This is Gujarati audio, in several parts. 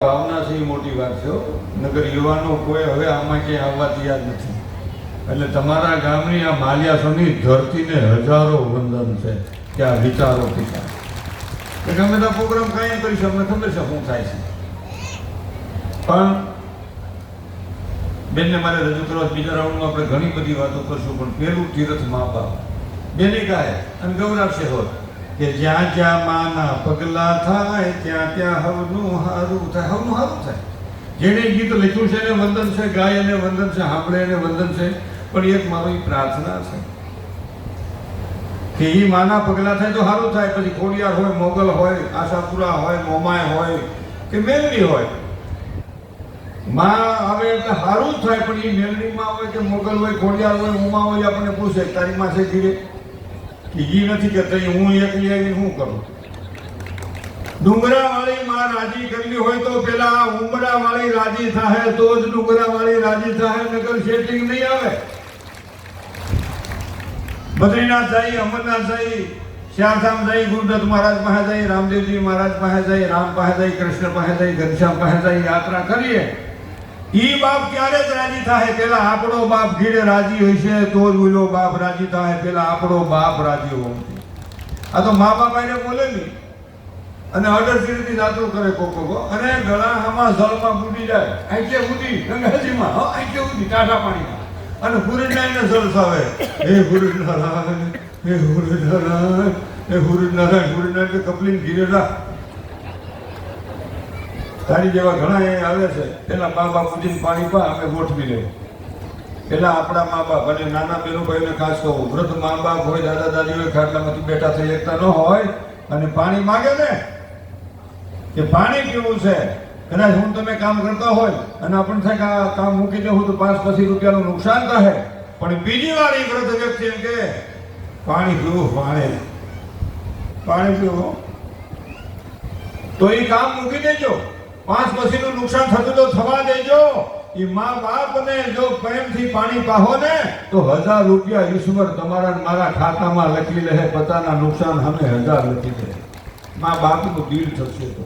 ભાવના છે એ મોટી વાત છે. નગર યુવાનો કોઈ હવે આમાં ક્યાંય આવવા તૈયાર નથી. એટલે તમારા ગામની આ માલિયાસોની ધરતીને હજારો વંદન છે કે આ વિચારો પીતા કે અમે તો પ્રોગ્રામ કાંઈ કરીશું, અમને ખબર છે શું થાય છે. પણ બેનને મારે રજૂ કરવા બીજા રાઉન્ડમાં આપણે ઘણી બધી વાતો કરશું, પણ પહેલું તીર્થ મા બાપ બેને કહે અને ગૌરાવશે હોત કે જ્યાં જ્યાં માના પગલા થાય ત્યાં ત્યાં હવનું હારું થાય. હવનું હારું થાય. જેને ગીત લખ્યું છે એને વંદન છે, ગાય એને વંદન છે, સાંભળે એને વંદન છે. પણ એક મારી પ્રાર્થના છે કે એ માના પગલા થાય તો સારું થાય. પછી ખોડિયાર હોય, મોગલ હોય, આશાપુરા હોય, મોમાય હોય કે મેલડી હોય, માં આવે એટલે સારું જ થાય. પણ એ મેલડીમાં હોય કે મોગલ હોય, ખોડિયાર હોય, ઉમા હોય, આપણને પૂછે તારી માં છે ધીરે કે ઈ નથી કરતા, હું એકલી આવીને શું કરું. ડુંગરા વાળી માં રાજી કરવી હોય તો પેલા ઉમરા વાળી રાજી થાય તો જ ડુંગરા વાળી રાજી થાય, નગર સેટિંગ નહીં આવે. બદ્રીનાથ જાય, અમરનાથ જાય, શ્યામધામ જાય, ગુરુદત્ત મહારાજ પાસે જાય, રામદેવજી મહારાજ પાસે જાય, રામ પાસે જાય, કૃષ્ણ પાસે જાય, ઘનશ્યામ પાસે જાય, યાત્રા કરીએ. ઈ બાપ ક્યારે જ રાજી થાય? પેલા આપણો બાપ ઘીરે રાજી હોય છે તો જ ઓલો બાપ રાજી થાય. પેલા આપણો બાપ રાજી હોવો. આ તો મા બાપ એને બોલે નહીં અને અડરસીરથી જાતો કરે કોકો અને ગળામાં જળમાં બુડી જાય. આંખે બુડી ગંગાજીમાં, આંખે બુડી ટાટા પાણીમાં અને ગુરુનારાયણને જળસાવે. હે ગુરુનારાયણ, હે ગુરુનારાયણ, હે ગુરુનારાયણ. ગુરુનારાયણ કપલીને ઘીરે રાખ. તારી જેવા ઘણા એ આવે છે. પેલા મા બાપ પૂજીને પાણી પા, અમે ગોઠવી લેવું. પેલા આપણા મા બાપ અને નાના બેનો ભાઈને ખાસ કહું, વૃદ્ધ મા બાપ હોય, દાદા દાદી હોય, ખાટલામાંથી બેઠા થઈ એકતા ન હોય અને પાણી માગે ને કે પાણી પીવું છે, કદાચ હું તમે કામ કરતા હોય અને આપણને થાય કે આ કામ મૂકી દેવું તો 5-25 રૂપિયાનું નુકસાન થાય, પણ બીજી વાર એ વૃદ્ધ વ્યક્તિ એમ કે પાણી પીવું, પાણી પીવું, તો એ કામ મૂકી દેજો. 5-25નું નુકસાન થતું તો થવા દેજો. એ મા બાપને જો પ્રેમથી પાણી પાહો ને તો 1000 રૂપિયા ઈશ્વર તમારા મારા ખાતામાં લખી લે. પોતાના નુકસાન સામે 1000 લખી દે. મા બાપનું દિલ થશે. તો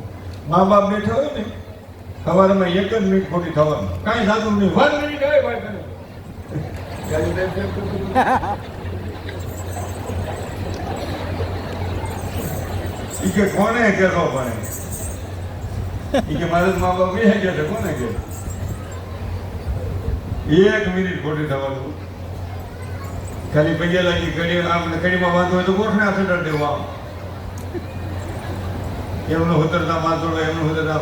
મા બાપ બેઠા હોય ને સવારમાં 1 જ મિનિટ ખોટી થવાનું, કાંઈ થતું નહીં. 1 મિનિટ આવે ભાઈ કે કોને કહેતો પડે કે મારા મા બાપ એ કે છે કોને કે 1 મિનિટ ખોટી થવાનું. ખાલી પૈયા લાગી કડી આપણે કડીમાં બાંધવું હોય તો ગોઠને હાથે ડર દેવા. એમનો ઉતરતા માત્ર એમનું ઉતરતા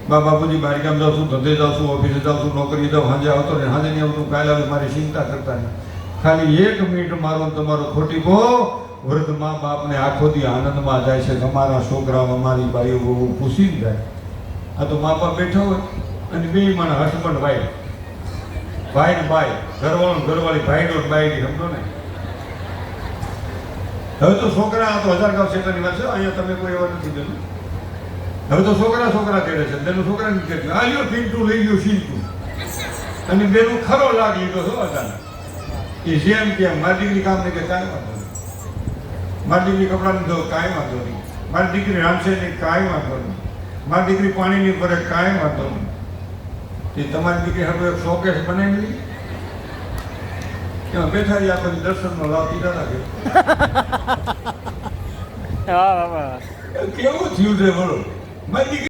બાપુજી બહાર ગામ જાઉં છું, ધંધે જાઉં છું, ઓફિસે જાઉં છું, નોકરી જાઉં, સાંજે આવતો ને સાંજે નહીં આવતું, કાલે આવે મારી ચિંતા કરતા નહીં. ખાલી 1 મિનિટ મારો તમારો ખોટી બહુ વૃદ્ધ મા બાપને આખો દી આનંદમાં જાય છે. અમારા છોકરાઓ, અમારી બાઈઓ બહુ ખુશી જાય. આ તો મા બાપ બેઠા હોય અને બે માણસ હસબન્ડ વાઈફ, ભાઈ ને ભાઈ, ઘરવાળો ઘરવાળી, ભાઈ નો બાઈ, સમજો ને. હવે તો છોકરા, આ તો 1000 ગાંવ શેતાની વાત છે, અહીંયા તમે કોઈ એવા નથી દેતું. હવે તો છોકરા તેડે છે, બેનું છોકરા નથી તેડે. આ લ્યો પિન્ટુ લઈ ગયો સીન્ટુ અને બેનું ખરો લાગ લીધો છો અચાનક. એ જેમ કે મારી દીકરી કામ નહીં કે કાંઈ વાંધો નહીં, મારી દીકરી કપડાં નહીં ધો કાંઈ વાંધો નહીં, મારી દીકરી રામશે નહીં કાંઈ વાંધો નહીં, મારી દીકરી પાણી નહીં ભરે કાંઈ વાંધો નહીં. એ તમારી દીકરી હવે એક શોકેસ બનાવી લઈ એમાં બેઠા રહ્યા પછી દર્શનનો લાભ પીધા લાગે. કેવું થયું છે બોલો મારી દીકરી